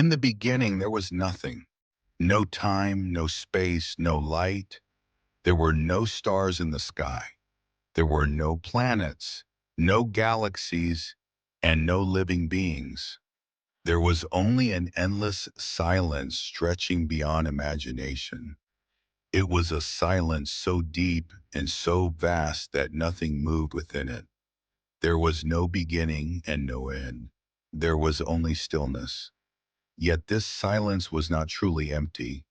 In the beginning, there was nothing. No time, no space, no light. There were no stars in the sky. There were no planets, no galaxies, and no living beings. There was only an endless silence stretching beyond imagination. It was a silence so deep and so vast that nothing moved within it. There was no beginning and no end. There was only stillness. Yet this silence was not truly empty.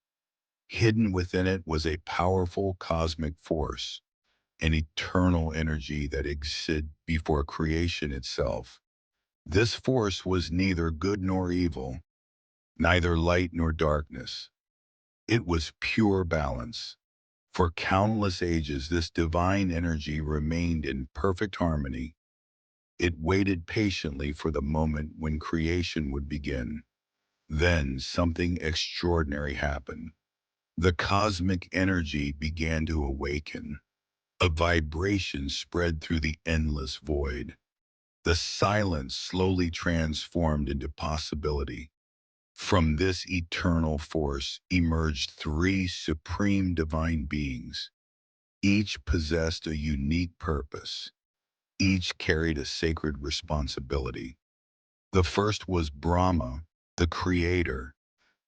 Hidden within it was a powerful cosmic force, an eternal energy that existed before creation itself. This force was neither good nor evil, neither light nor darkness. It was pure balance. For countless ages, this divine energy remained in perfect harmony. It waited patiently for the moment when creation would begin. Then something extraordinary happened. The cosmic energy began to awaken. A vibration spread through the endless void. The silence slowly transformed into possibility. From this eternal force emerged three supreme divine beings. Each possessed a unique purpose. Each carried a sacred responsibility. The first was Brahma, the creator.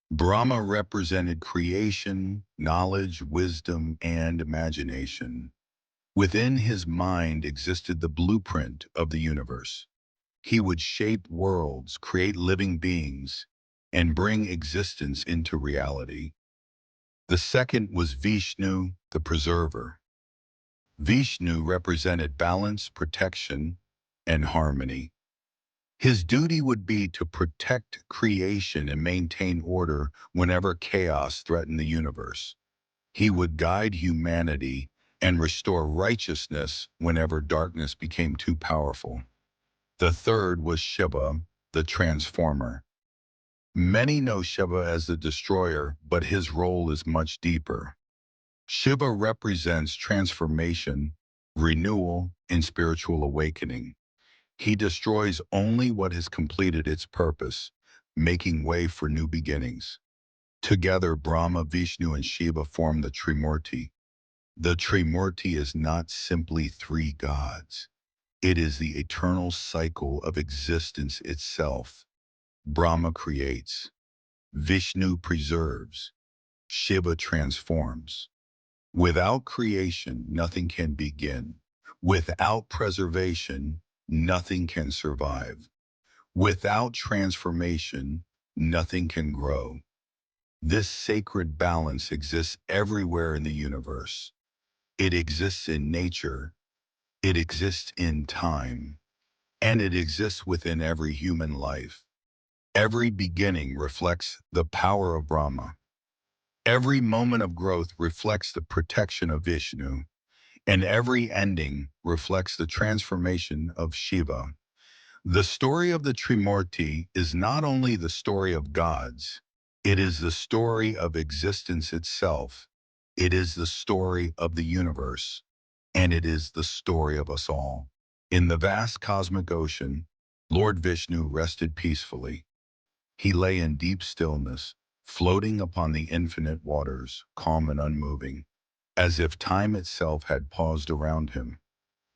Brahma represented creation, knowledge, wisdom, and imagination. Within his mind existed the blueprint of the universe. He would shape worlds, create living beings, and bring existence into reality. The second was Vishnu, the preserver. Vishnu represented balance, protection, and harmony. His duty would be to protect creation and maintain order whenever chaos threatened the universe. He would guide humanity and restore righteousness whenever darkness became too powerful. The third was Shiva, the transformer. Many know Shiva as the destroyer, but his role is much deeper. Shiva represents transformation, renewal, and spiritual awakening. He destroys only what has completed its purpose, making way for new beginnings. Together, Brahma, Vishnu, and Shiva form the Trimurti. The Trimurti is not simply three gods. It is the eternal cycle of existence itself. Brahma creates, Vishnu preserves, Shiva transforms. Without creation, nothing can begin. Without preservation, nothing can survive. Without transformation, nothing can grow. This sacred balance exists everywhere in the universe. It exists in nature, it exists in time, and it exists within every human life. Every beginning reflects the power of Brahma. Every moment of growth reflects the protection of Vishnu, and every ending reflects the transformation of Shiva. The story of the Trimurti is not only the story of gods, it is the story of existence itself. It is the story of the universe, and it is the story of us all. In the vast cosmic ocean, Lord Vishnu rested peacefully. He lay in deep stillness, floating upon the infinite waters, calm and unmoving, as if time itself had paused around him.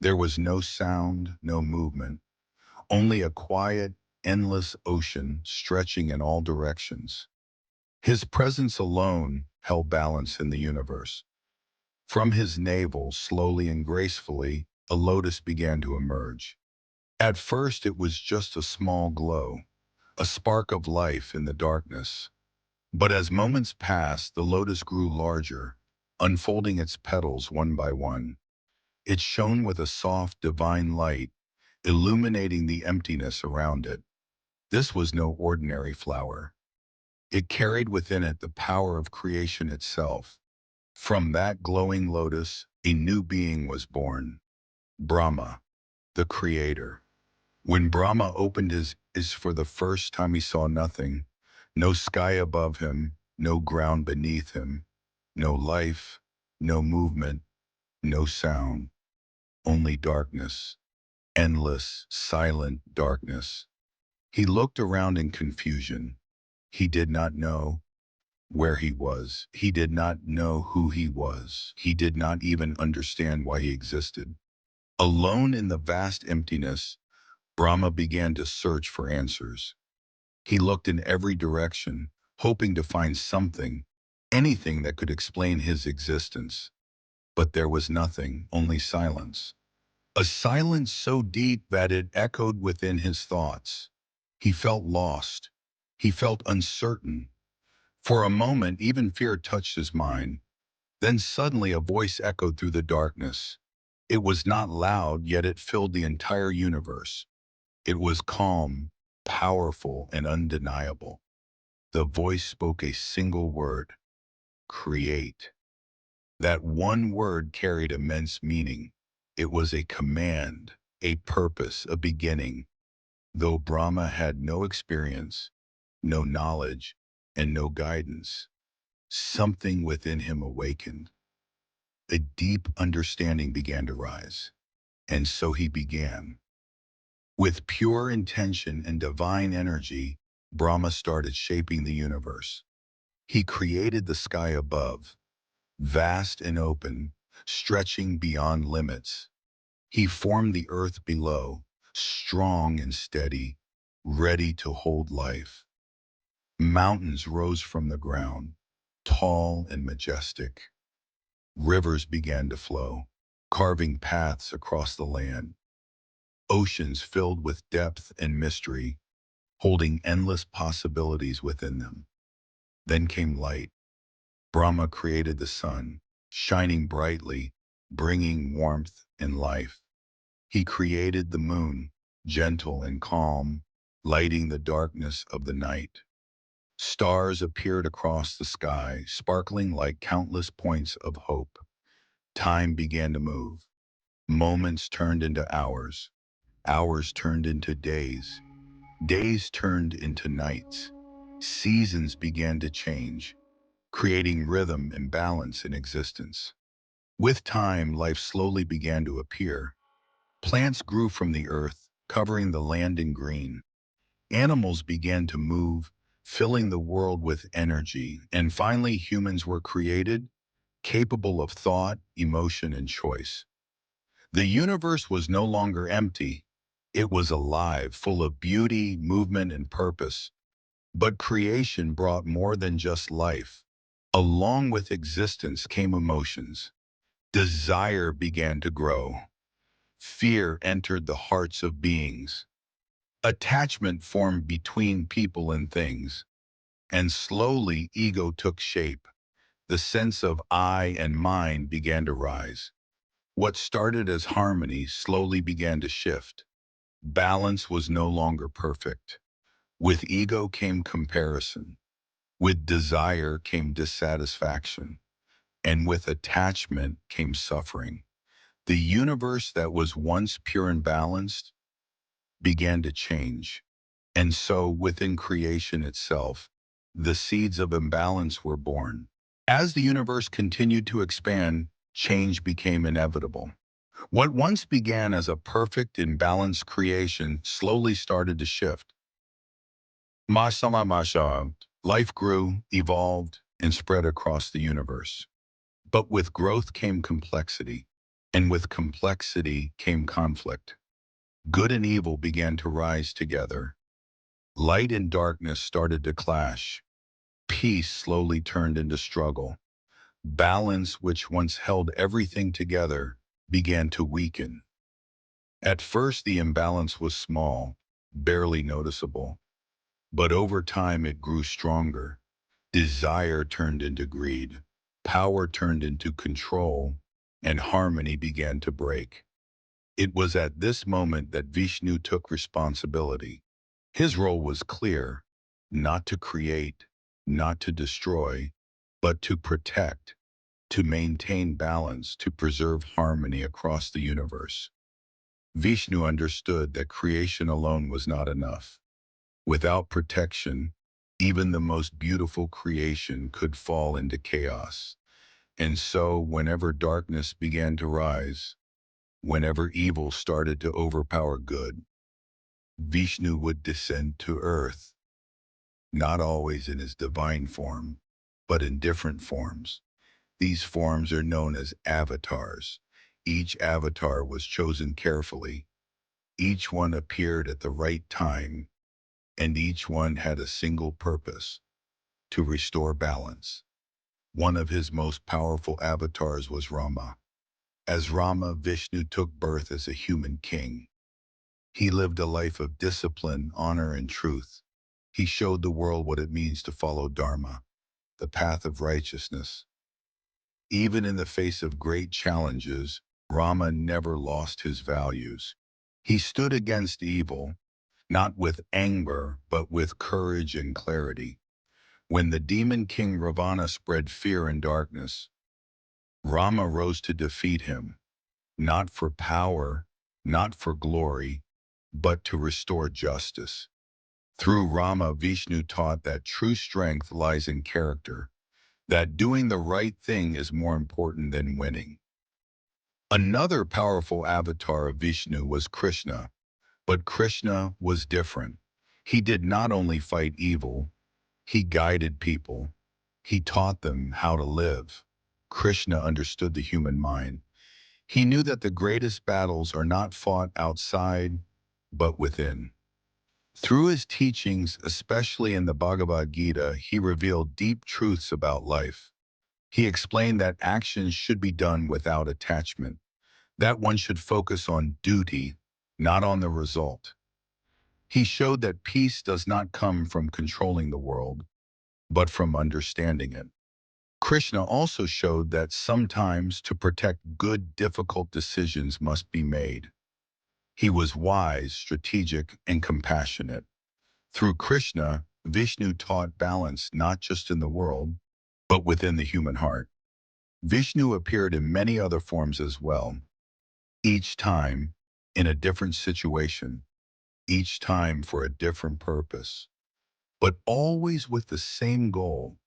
There was no sound, no movement, only a quiet, endless ocean stretching in all directions. His presence alone held balance in the universe. From his navel, slowly and gracefully, a lotus began to emerge. At first, it was just a small glow, a spark of life in the darkness. But as moments passed, the lotus grew larger, unfolding its petals one by one. It shone with a soft, divine light, illuminating the emptiness around it. This was no ordinary flower. It carried within it the power of creation itself. From that glowing lotus, a new being was born, Brahma, the creator. When Brahma opened his eyes for the first time, he saw nothing, no sky above him, no ground beneath him, no life, no movement, no sound, only darkness, endless, silent darkness. He looked around in confusion. He did not know where he was. He did not know who he was. He did not even understand why he existed. Alone in the vast emptiness, Brahma began to search for answers. He looked in every direction, hoping to find something, anything that could explain his existence. But there was nothing, only silence. A silence so deep that it echoed within his thoughts. He felt lost. He felt uncertain. For a moment, even fear touched his mind. Then suddenly a voice echoed through the darkness. It was not loud, yet it filled the entire universe. It was calm, powerful, and undeniable. The voice spoke a single word: create. That one word carried immense meaning. It was a command, a purpose, a beginning. Though Brahma had no experience, no knowledge, and no guidance, something within him awakened. A deep understanding began to rise. And so he began. With pure intention and divine energy, Brahma started shaping the universe. He created the sky above, vast and open, stretching beyond limits. He formed the earth below, strong and steady, ready to hold life. Mountains rose from the ground, tall and majestic. Rivers began to flow, carving paths across the land. Oceans filled with depth and mystery, holding endless possibilities within them. Then came light. Brahma created the sun, shining brightly, bringing warmth and life. He created the moon, gentle and calm, lighting the darkness of the night. Stars appeared across the sky, sparkling like countless points of hope. Time began to move. Moments turned into hours. Hours turned into days. Days turned into nights. Seasons began to change, creating rhythm and balance in existence. With time, life slowly began to appear. Plants grew from the earth, covering the land in green. Animals began to move, filling the world with energy. And finally, humans were created, capable of thought, emotion, and choice. The universe was no longer empty. It was alive, full of beauty, movement, and purpose. But creation brought more than just life. Along with existence came emotions. Desire began to grow. Fear entered the hearts of beings. Attachment formed between people and things. And slowly, ego took shape. The sense of I and mine began to rise. What started as harmony slowly began to shift. Balance was no longer perfect. With ego came comparison. With desire came dissatisfaction. And with attachment came suffering. The universe that was once pure and balanced began to change. And so, within creation itself, the seeds of imbalance were born. As the universe continued to expand, change became inevitable. What once began as a perfect and balanced creation slowly started to shift. Masama Masha, life grew, evolved, and spread across the universe. But with growth came complexity, and with complexity came conflict. Good and evil began to rise together. Light and darkness started to clash. Peace slowly turned into struggle. Balance, which once held everything together, began to weaken. At first, the imbalance was small, barely noticeable. But over time, it grew stronger. Desire turned into greed. Power turned into control, and harmony began to break. It was at this moment that Vishnu took responsibility. His role was clear: not to create, not to destroy, but to protect, to maintain balance, to preserve harmony across the universe. Vishnu understood that creation alone was not enough. Without protection, even the most beautiful creation could fall into chaos. And so, whenever darkness began to rise, whenever evil started to overpower good, Vishnu would descend to earth. not always in his divine form, but in different forms. These forms are known as avatars. Each avatar was chosen carefully. Each one appeared at the right time, and each one had a single purpose: to restore balance. One of his most powerful avatars was Rama. As Rama, Vishnu took birth as a human king. He lived a life of discipline, honor, and truth. He showed the world what it means to follow Dharma, the path of righteousness. Even in the face of great challenges, Rama never lost his values. He stood against evil, not with anger, but with courage and clarity. When the demon king Ravana spread fear and darkness, Rama rose to defeat him, not for power, not for glory, but to restore justice. Through Rama, Vishnu taught that true strength lies in character, that doing the right thing is more important than winning. Another powerful avatar of Vishnu was Krishna, but Krishna was different. He did not only fight evil, he guided people. He taught them how to live. Krishna understood the human mind. He knew that the greatest battles are not fought outside, but within. Through his teachings, especially in the Bhagavad Gita, he revealed deep truths about life. He explained that actions should be done without attachment, that one should focus on duty, not on the result. He showed that peace does not come from controlling the world, but from understanding it. Krishna also showed that sometimes to protect good, difficult decisions must be made. He was wise, strategic, and compassionate. Through Krishna, Vishnu taught balance not just in the world, but within the human heart. Vishnu appeared in many other forms as well, each time in a different situation, each time for a different purpose, but always with the same goal: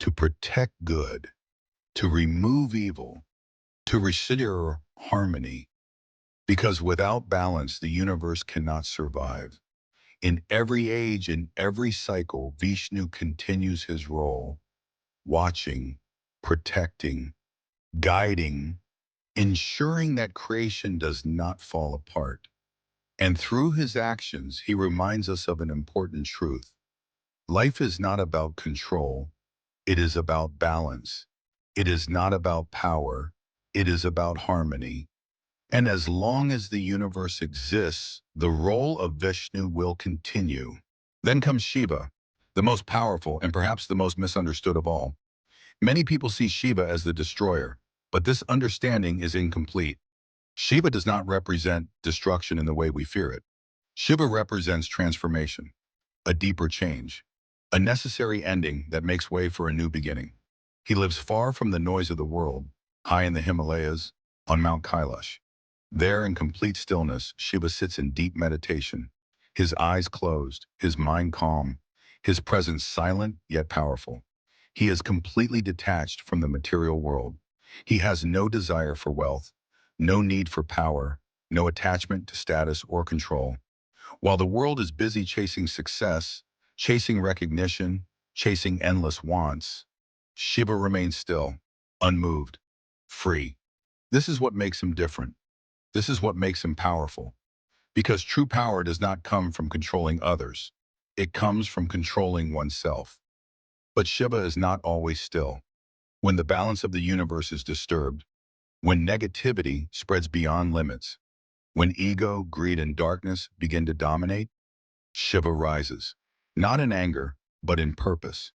to protect good, to remove evil, to restore harmony. Because without balance, the universe cannot survive. In every age, in every cycle, Vishnu continues his role, watching, protecting, guiding, ensuring that creation does not fall apart. And through his actions, he reminds us of an important truth. Life is not about control, it is about balance. It is not about power, it is about harmony. And as long as the universe exists, the role of Vishnu will continue. Then comes Shiva, the most powerful and perhaps the most misunderstood of all. Many people see Shiva as the destroyer, but this understanding is incomplete. Shiva does not represent destruction in the way we fear it. Shiva represents transformation, a deeper change, a necessary ending that makes way for a new beginning. He lives far from the noise of the world, high in the Himalayas, on Mount Kailash. There, in complete stillness, Shiva sits in deep meditation, his eyes closed, his mind calm, his presence silent yet powerful. He is completely detached from the material world. He has no desire for wealth, no need for power, no attachment to status or control. While the world is busy chasing success, chasing recognition, chasing endless wants, Shiva remains still, unmoved, free. This is what makes him different. This is what makes him powerful. Because true power does not come from controlling others. It comes from controlling oneself. But Shiva is not always still. When the balance of the universe is disturbed, when negativity spreads beyond limits, when ego, greed, and darkness begin to dominate, Shiva rises, not in anger, but in purpose.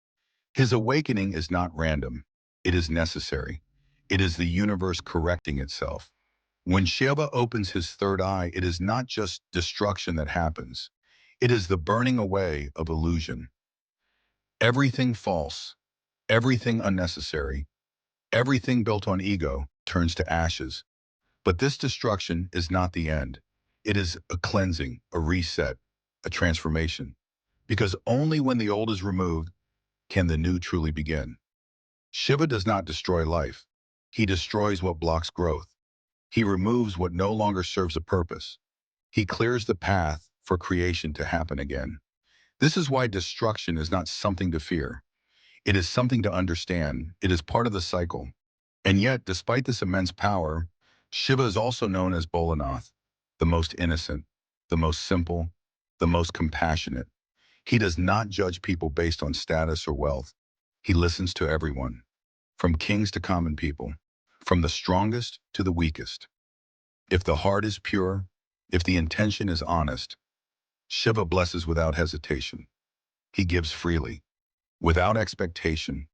His awakening is not random. It is necessary. It is the universe correcting itself. When Shiva opens his third eye, it is not just destruction that happens. It is the burning away of illusion. Everything false, everything unnecessary, everything built on ego turns to ashes. But this destruction is not the end. It is a cleansing, a reset, a transformation. Because only when the old is removed can the new truly begin. Shiva does not destroy life. He destroys what blocks growth. He removes what no longer serves a purpose. He clears the path for creation to happen again. This is why destruction is not something to fear. It is something to understand. It is part of the cycle. And yet, despite this immense power, Shiva is also known as Bolanath, the most innocent, the most simple, the most compassionate. He does not judge people based on status or wealth. He listens to everyone, from kings to common people, from the strongest to the weakest. If the heart is pure, if the intention is honest, Shiva blesses without hesitation. He gives freely, without expectation,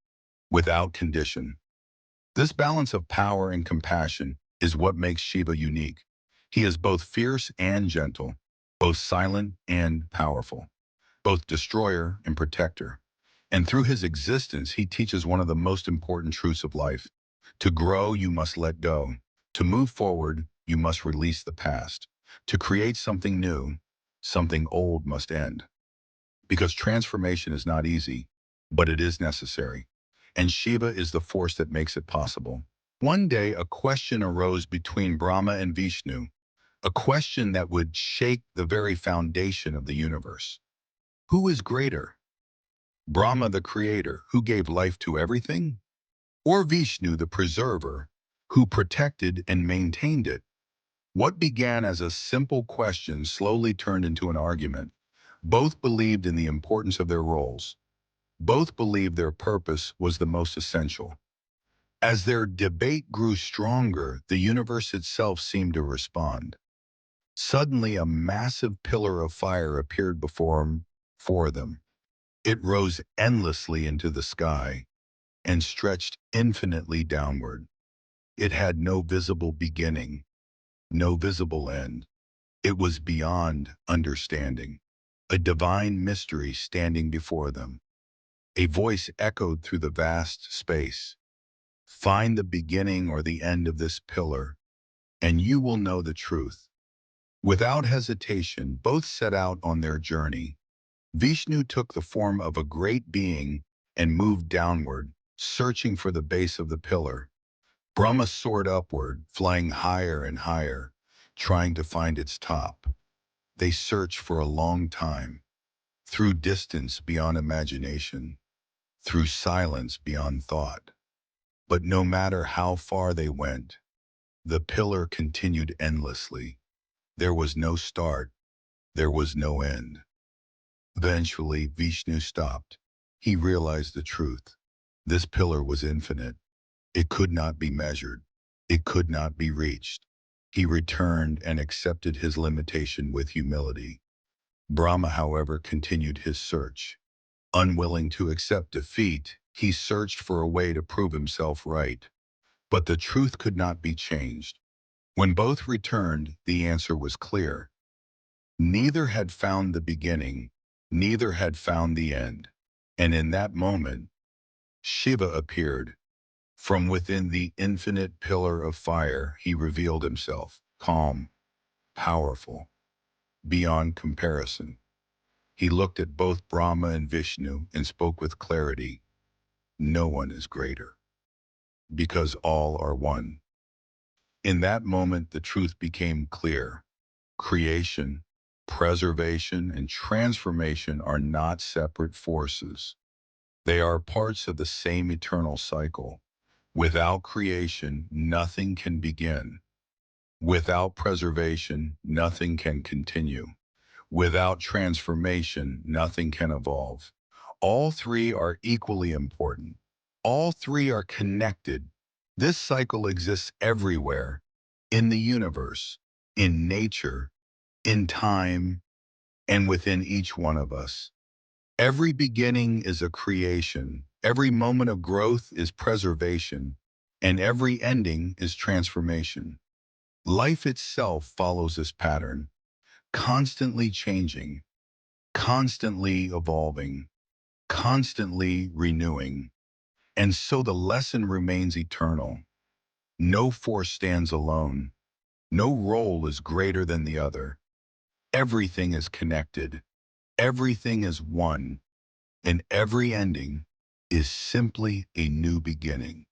without condition. This balance of power and compassion is what makes Shiva unique. He is both fierce and gentle, both silent and powerful, both destroyer and protector. And through his existence, he teaches one of the most important truths of life. To grow, you must let go. To move forward, you must release the past. To create something new, something old must end. Because transformation is not easy, but it is necessary. And Shiva is the force that makes it possible. One day, a question arose between Brahma and Vishnu, a question that would shake the very foundation of the universe. Who is greater? Brahma, the creator, who gave life to everything? Or Vishnu, the preserver, who protected and maintained it? What began as a simple question slowly turned into an argument. Both believed in the importance of their roles. Both believed their purpose was the most essential. As their debate grew stronger, the universe itself seemed to respond. Suddenly, a massive pillar of fire appeared before them. It rose endlessly into the sky and stretched infinitely downward. It had no visible beginning, no visible end. It was beyond understanding, a divine mystery standing before them. A voice echoed through the vast space. Find the beginning or the end of this pillar, and you will know the truth. Without hesitation, both set out on their journey. Vishnu took the form of a great being and moved downward, searching for the base of the pillar. Brahma soared upward, flying higher and higher, trying to find its top. They searched for a long time, through distance beyond imagination, through silence beyond thought. But no matter how far they went, the pillar continued endlessly. There was no start, there was no end. Eventually, Vishnu stopped. He realized the truth. This pillar was infinite. It could not be measured. It could not be reached. He returned and accepted his limitation with humility. Brahma, however, continued his search. Unwilling to accept defeat, he searched for a way to prove himself right. But the truth could not be changed. When both returned, the answer was clear. Neither had found the beginning, neither had found the end. And in that moment, Shiva appeared. From within the infinite pillar of fire, he revealed himself, calm, powerful, beyond comparison. He looked at both Brahma and Vishnu and spoke with clarity. No one is greater, because all are one. In that moment, the truth became clear. Creation, preservation, and transformation are not separate forces. They are parts of the same eternal cycle. Without creation, nothing can begin. Without preservation, nothing can continue. Without transformation, nothing can evolve. All three are equally important. All three are connected. This cycle exists everywhere, in the universe, in nature, in time, and within each one of us. Every beginning is a creation, every moment of growth is preservation, and every ending is transformation. Life itself follows this pattern, constantly changing, constantly evolving, constantly renewing. And so the lesson remains eternal. No force stands alone. No role is greater than the other. Everything is connected. Everything is one. And every ending is simply a new beginning.